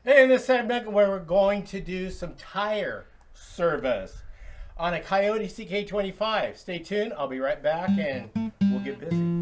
Hey, in this segment where we're going to do some tire service on a Kioti CK25. Stay tuned. I'll be right back and we'll get busy.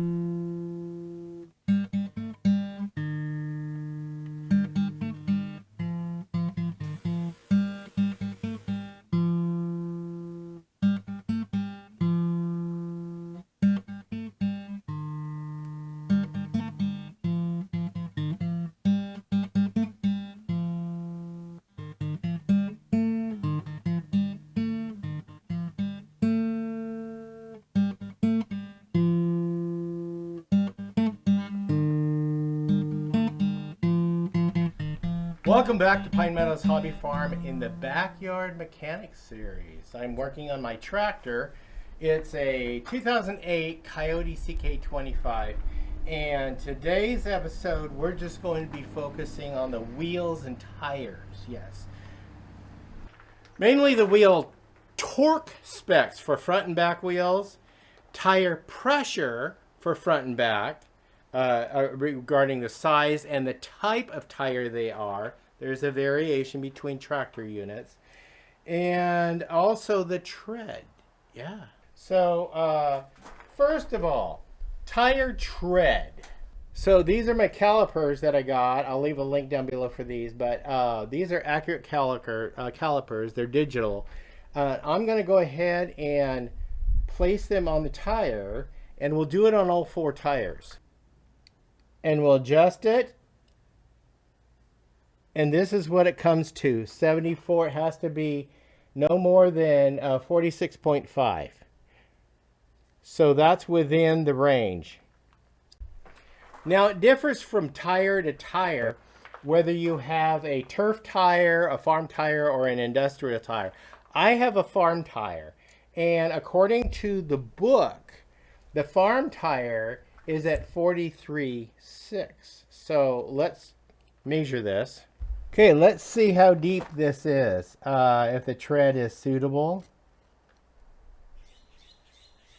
Welcome back to Pine Meadows Hobby Farm in the Backyard Mechanics series. I'm working on my tractor. It's a 2008 Kioti CK25, and today's episode we're just going to be focusing on the wheels and tires. Yes, mainly the wheel torque specs for front and back wheels, tire pressure for front and back, regarding the size and the type of tire they are. There's a variation between tractor units. And also the tread. Yeah. So, first of all, tire tread. So these are my calipers that I got. I'll leave a link down below for these. But these are accurate calipers. They're digital. I'm going to go ahead and place them on the tire. And we'll do it on all 4 tires. And we'll adjust it, and this is what it comes to. 74. It has to be no more than 46.5, so that's within the range. Now it differs from tire to tire whether you have a turf tire, a farm tire, or an industrial tire. I have a farm tire, and according to the book, the farm tire is at 43.6. So let's measure this. Okay, let's see how deep this is. If the tread is suitable.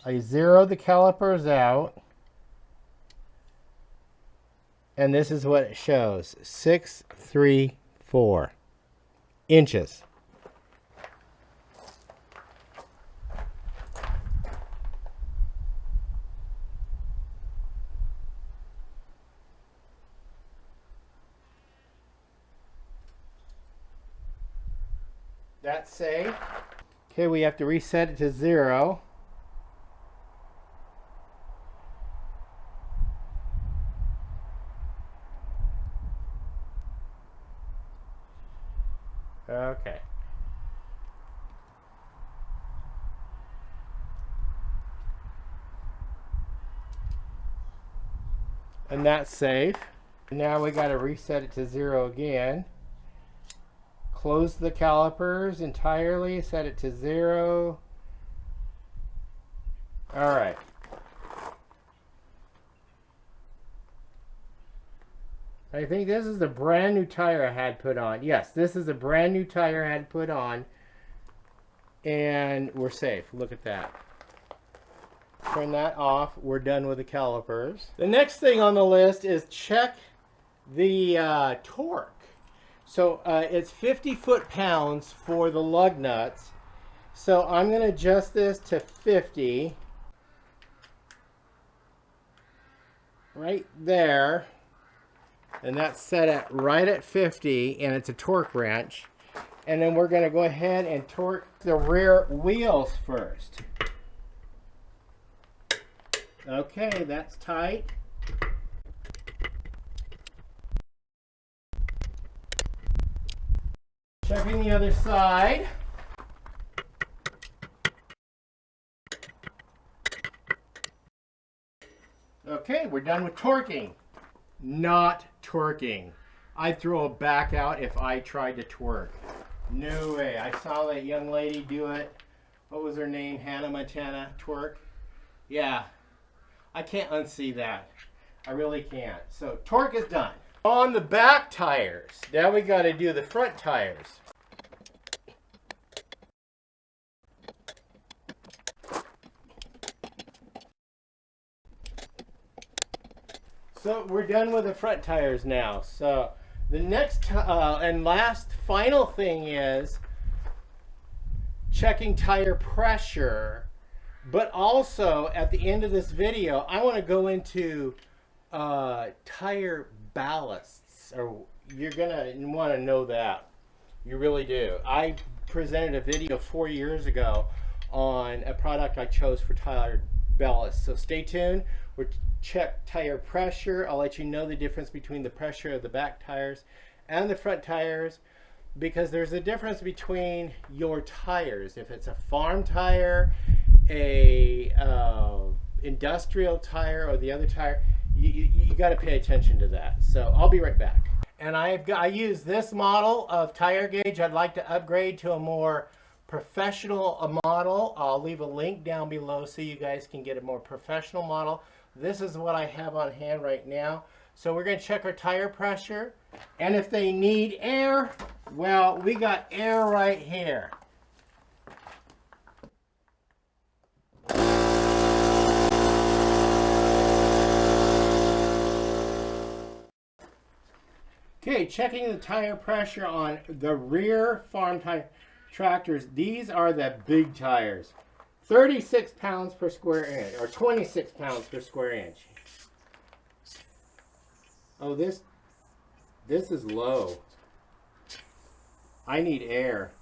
I zero the calipers out. And this is what it shows. 634 inches. That's safe. Okay, we have to reset it to 0. Okay. And that's safe. Now we got to reset it to 0 again. Close the calipers entirely, set it to 0. All right. I think this is the brand new tire I had put on. Yes, this is a brand new tire I had put on. And we're safe. Look at that. Turn that off. We're done with the calipers. The next thing on the list is check the torque. So it's 50 foot-pounds for the lug nuts. So I'm going to adjust this to 50. Right there. And that's set at right at 50, and it's a torque wrench. And then we're going to go ahead and torque the rear wheels first. Okay, that's tight. Checking the other side. Okay, we're done with torquing. Not torquing. I'd throw a back out if I tried to twerk. No way. I saw that young lady do it. What was her name? Hannah Montana twerk? Yeah. I can't unsee that. I really can't. So torque is done. On the back tires, now we got to do the front tires. So we're done with the front tires now. So The next and last final thing is checking tire pressure, but also at the end of this video, I want to go into tire ballasts, or you're gonna want to know that. You really do. I presented a video 4 years ago on a product I chose for tire ballast. So stay tuned. We'll check tire pressure. I'll let you know the difference between the pressure of the back tires and the front tires, because there's a difference between your tires. If it's a farm tire, a industrial tire, or the other tire, you got to pay attention to that. So I'll be right back. And I use this model of tire gauge. I'd like to upgrade to a more professional model. I'll leave a link down below so you guys can get a more professional model. This is what I have on hand right now. So we're going to check our tire pressure. And if they need air, well, we got air right here. Okay, checking the tire pressure on the rear farm tire tractors. These are the big tires. 36 pounds per square inch, or 26 pounds per square inch. Oh, this is low. I need air.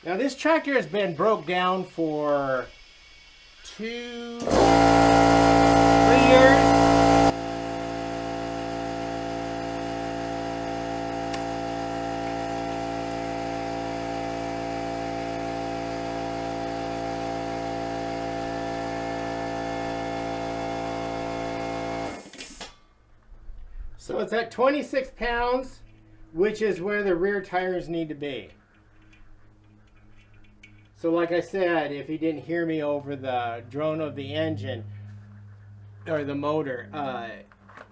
Now this tractor has been broke down for 3 years. So it's at 26 pounds, which is where the rear tires need to be. So like I said, if you didn't hear me over the drone of the engine or the motor,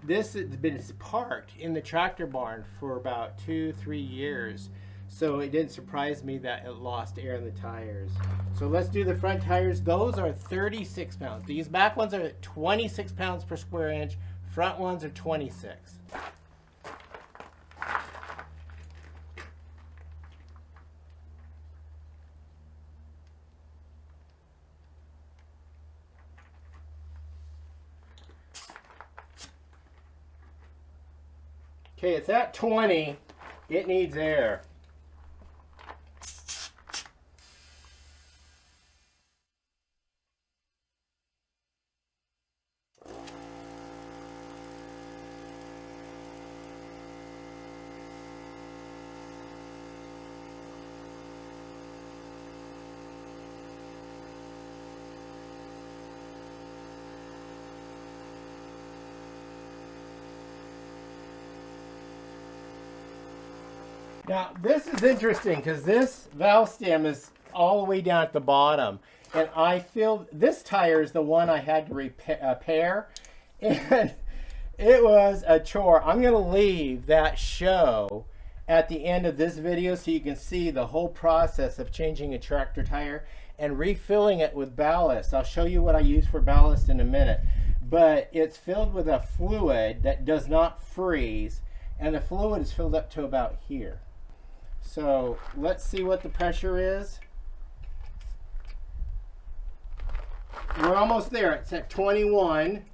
this has been parked in the tractor barn for about 2-3 years. So it didn't surprise me that it lost air in the tires. So let's do the front tires. Those are 36 pounds. These back ones are 26 pounds per square inch. Front ones are 26. Okay, it's at 20. It needs air. Now, this is interesting because this valve stem is all the way down at the bottom. And I feel this tire is the one I had to repair. And it was a chore. I'm going to leave that show at the end of this video so you can see the whole process of changing a tractor tire and refilling it with ballast. I'll show you what I use for ballast in a minute. But it's filled with a fluid that does not freeze. And the fluid is filled up to about here. So let's see what the pressure is. We're almost there. It's at 21.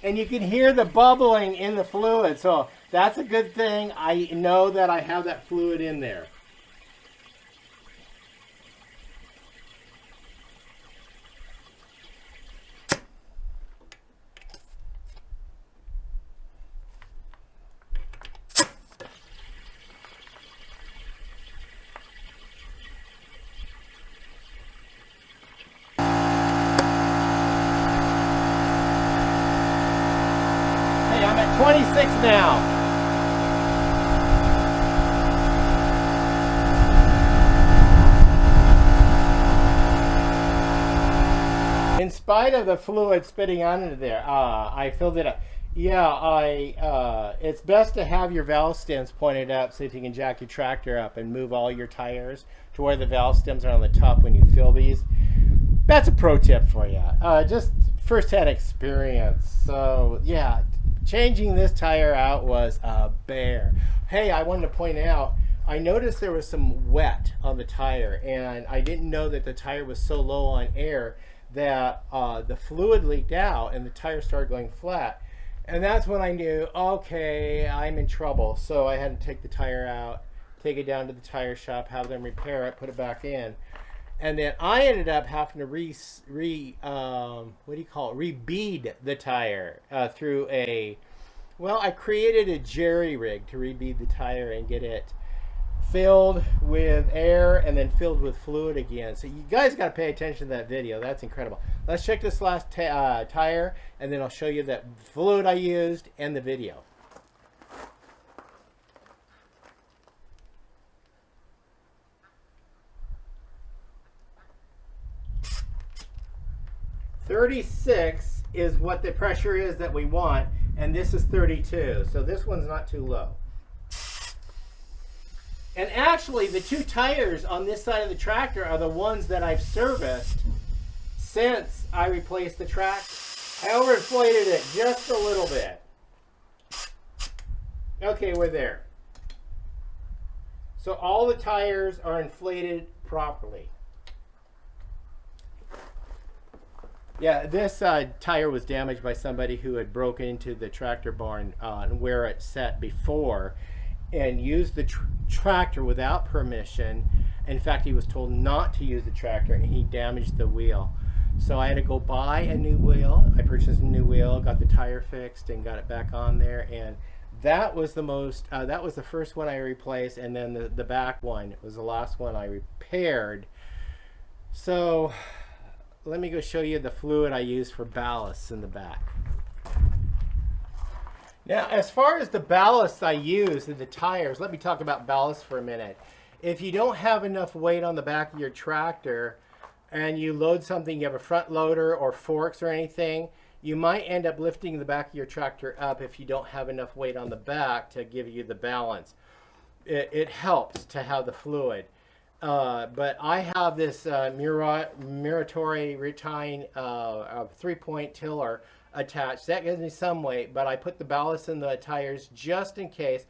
And you can hear the bubbling in the fluid. So that's a good thing. I know that I have that fluid in there. I'm at 26 now. In spite of the fluid spitting onto there, I filled it up. Yeah, it's best to have your valve stems pointed up so if you can jack your tractor up and move all your tires to where the valve stems are on the top when you fill these. That's a pro tip for you. Just first-hand experience. So yeah, changing this tire out was a bear. Hey, I wanted to point out, I noticed there was some wet on the tire, and I didn't know that the tire was so low on air that the fluid leaked out and the tire started going flat. And that's when I knew, okay, I'm in trouble. So I had to take the tire out, take it down to the tire shop, have them repair it, put it back in. And then I ended up having to rebead the tire through I created a jerry rig to rebead the tire and get it filled with air and then filled with fluid again. So you guys got to pay attention to that video. That's incredible. Let's check this last tire, and then I'll show you that fluid I used and the video. "36 is what the pressure is that we want, and this is 32, so this one's not too low. And actually, the two tires on this side of the tractor are the ones that I've serviced since I replaced the tractor. I overinflated it just a little bit. Okay, we're there. So all the tires are inflated properly. Yeah, this tire was damaged by somebody who had broken into the tractor barn where it sat before and used the tractor without permission. In fact, he was told not to use the tractor, and he damaged the wheel. So I had to go buy a new wheel. I purchased a new wheel, got the tire fixed, and got it back on there. And that was the first one I replaced, and then the back one was the last one I repaired. So let me go show you the fluid I used for ballasts in the back. Now, as far as the ballast I use in the tires, let me talk about ballast for a minute. If you don't have enough weight on the back of your tractor and you load something, you have a front loader or forks or anything, you might end up lifting the back of your tractor up if you don't have enough weight on the back to give you the balance. It helps to have the fluid. But I have this Muratori Retine 3-point tiller attached. That gives me some weight, but I put the ballast in the tires just in case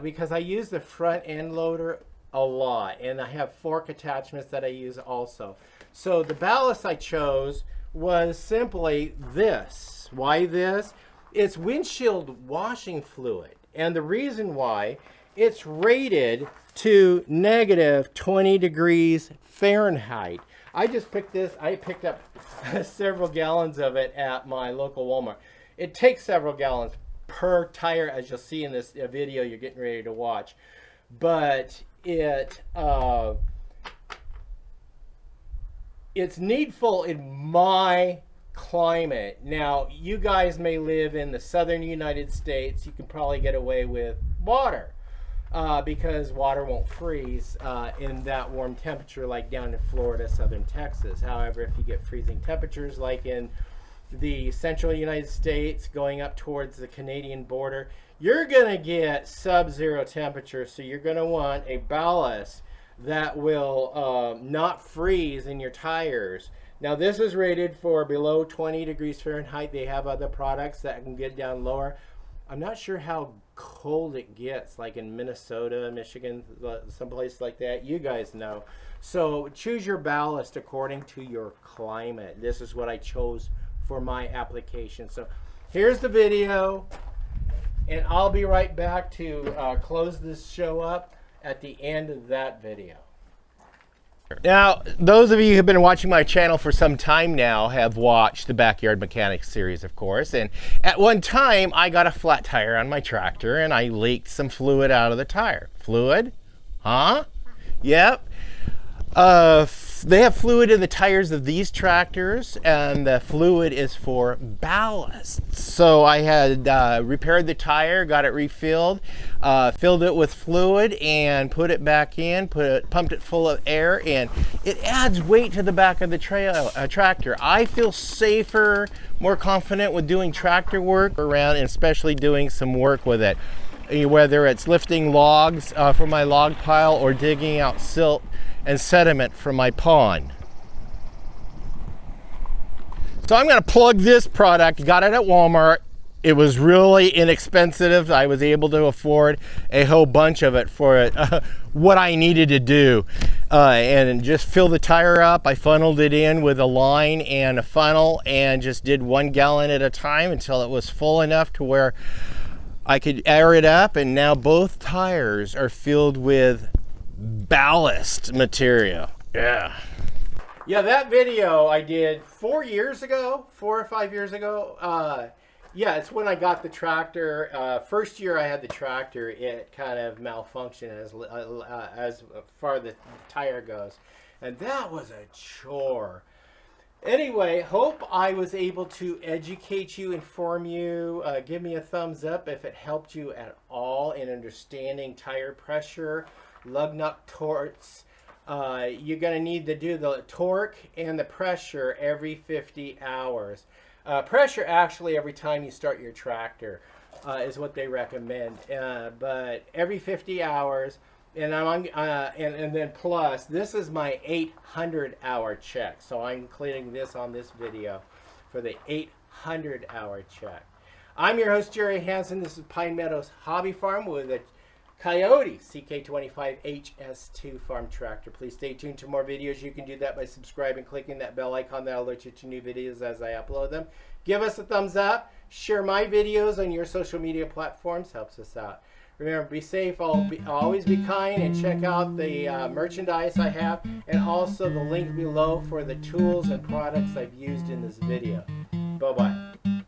because I use the front end loader a lot, and I have fork attachments that I use also. So the ballast I chose was simply this. Why this? It's windshield washing fluid, and the reason why, it's rated to -20 degrees Fahrenheit. I just picked this. I picked up several gallons of it at my local Walmart. It takes several gallons per tire, as you'll see in this video you're getting ready to watch. But it's needful in my climate. Now, you guys may live in the southern United States. You can probably get away with water. Because water won't freeze in that warm temperature like down in Florida, southern Texas. However, if you get freezing temperatures like in the central United States going up towards the Canadian border, you're going to get sub-zero temperatures. So you're going to want a ballast that will not freeze in your tires. Now, this is rated for below 20 degrees Fahrenheit. They have other products that can get down lower. I'm not sure how cold it gets, like in Minnesota, Michigan, someplace like that. You guys know. So choose your ballast according to your climate. This is what I chose for my application. So here's the video, and I'll be right back to close this show up at the end of that video. Now, those of you who've been watching my channel for some time now have watched the Backyard Mechanics series, of course. And at one time, I got a flat tire on my tractor, and I leaked some fluid out of the tire. Fluid? Huh? Yep. They have fluid in the tires of these tractors, and the fluid is for ballast. So I had repaired the tire, got it refilled, filled it with fluid, and put it back in, pumped it full of air, and it adds weight to the back of the tractor. I feel safer, more confident with doing tractor work around, and especially doing some work with it. Whether it's lifting logs from my log pile or digging out silt and sediment from my pond. So I'm going to plug this product. Got it at Walmart. it was really inexpensive. I was able to afford a whole bunch of it for what I needed to do. And just fill the tire up. I funneled it in with a line and a funnel and just did 1 gallon at a time until it was full enough to where I could air it up. And now both tires are filled with ballast material. Yeah. Yeah, that video I did 4 or 5 years ago. Yeah, it's when I got the tractor. First year I had the tractor, it kind of malfunctioned as far as the tire goes. And that was a chore. Anyway, hope I was able to educate you, inform you. Give me a thumbs up if it helped you at all in understanding tire pressure, lug nut torques. You're going to need to do the torque and the pressure every 50 hours. Pressure actually every time you start your tractor is what they recommend, but every 50 hours, and and then plus this is my 800-hour check, so I'm including this on this video for the 800-hour check. I'm your host, Jerry Hansen. This is Pine Meadows Hobby Farm with a Kioti CK25 HS2 farm tractor. Please stay tuned to more videos. You can do that by subscribing, clicking that bell icon. That'll alert you to new videos as I upload them. Give us a thumbs up. Share my videos on your social media platforms. Helps us out. Remember, be safe. Always be kind, and check out the merchandise I have, and also the link below for the tools and products I've used in this video. Bye-bye.